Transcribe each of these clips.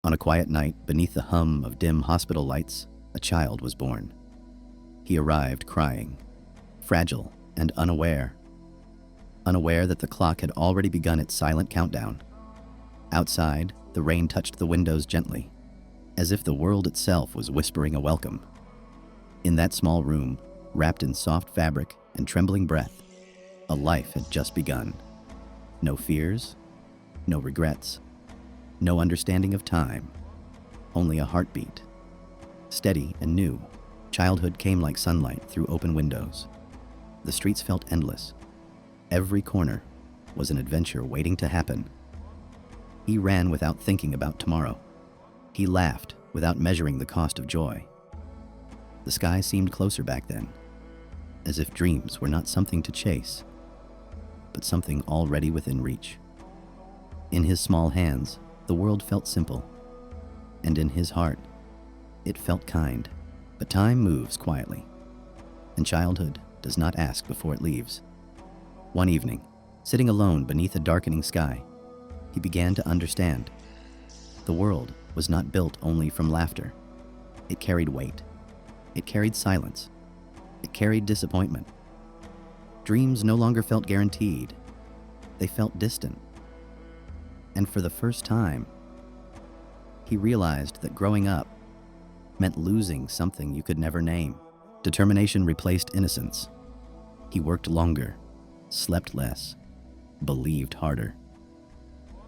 On a quiet night, beneath the hum of dim hospital lights, a child was born. He arrived crying, fragile and unaware that the clock had already begun its silent countdown. Outside, the rain touched the windows gently, as if the world itself was whispering a welcome. In that small room, wrapped in soft fabric and trembling breath, a life had just begun. No fears, no regrets, no understanding of time, only a heartbeat. Steady and new, childhood came like sunlight through open windows. The streets felt endless. Every corner was an adventure waiting to happen. He ran without thinking about tomorrow. He laughed without measuring the cost of joy. The sky seemed closer back then, as if dreams were not something to chase, but something already within reach. In his small hands, the world felt simple, and in his heart, it felt kind. But time moves quietly, and childhood does not ask before it leaves. One evening, sitting alone beneath a darkening sky, he began to understand. The world was not built only from laughter. It carried weight. It carried silence. It carried disappointment. Dreams no longer felt guaranteed. They felt distant. And for the first time, he realized that growing up meant losing something you could never name. Determination replaced innocence. He worked longer, slept less, believed harder.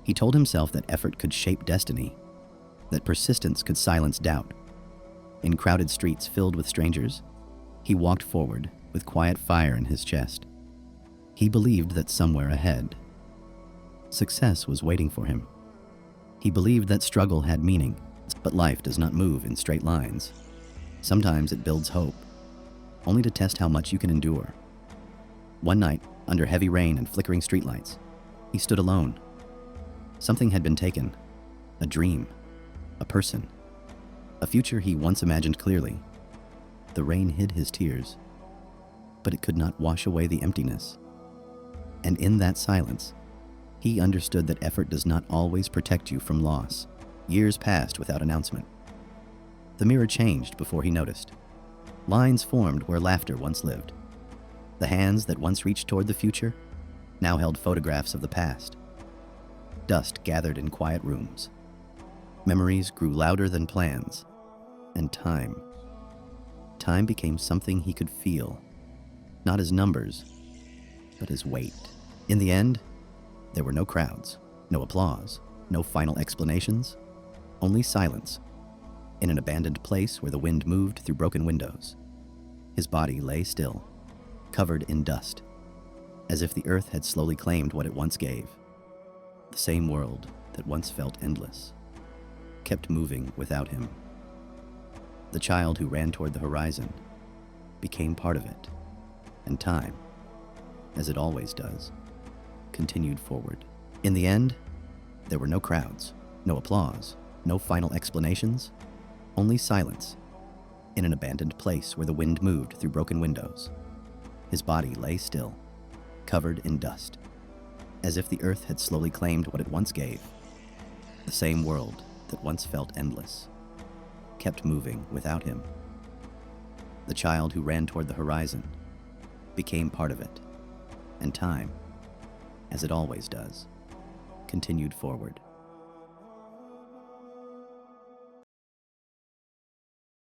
He told himself that effort could shape destiny, that persistence could silence doubt. In crowded streets filled with strangers, he walked forward with quiet fire in his chest. He believed that somewhere ahead, success was waiting for him. He believed that struggle had meaning, but life does not move in straight lines. Sometimes it builds hope, only to test how much you can endure. One night, under heavy rain and flickering streetlights, he stood alone. Something had been taken, a dream, a person, a future he once imagined clearly. The rain hid his tears, but it could not wash away the emptiness. And in that silence, he understood that effort does not always protect you from loss. Years passed without announcement. The mirror changed before he noticed. Lines formed where laughter once lived. The hands that once reached toward the future now held photographs of the past. Dust gathered in quiet rooms. Memories grew louder than plans. And time became something he could feel, not as numbers, but as weight. In the end, there were no crowds, no applause, no final explanations, only silence. In an abandoned place where the wind moved through broken windows, his body lay still, covered in dust, as if the earth had slowly claimed what it once gave. The same world that once felt endless kept moving without him. The child who ran toward the horizon became part of it, and time, as it always does, continued forward. In the end, there were no crowds, no applause, no final explanations, only silence. In an abandoned place where the wind moved through broken windows, his body lay still, covered in dust, as if the earth had slowly claimed what it once gave. The same world that once felt endless kept moving without him. The child who ran toward the horizon became part of it, and time, as it always does, continued forward.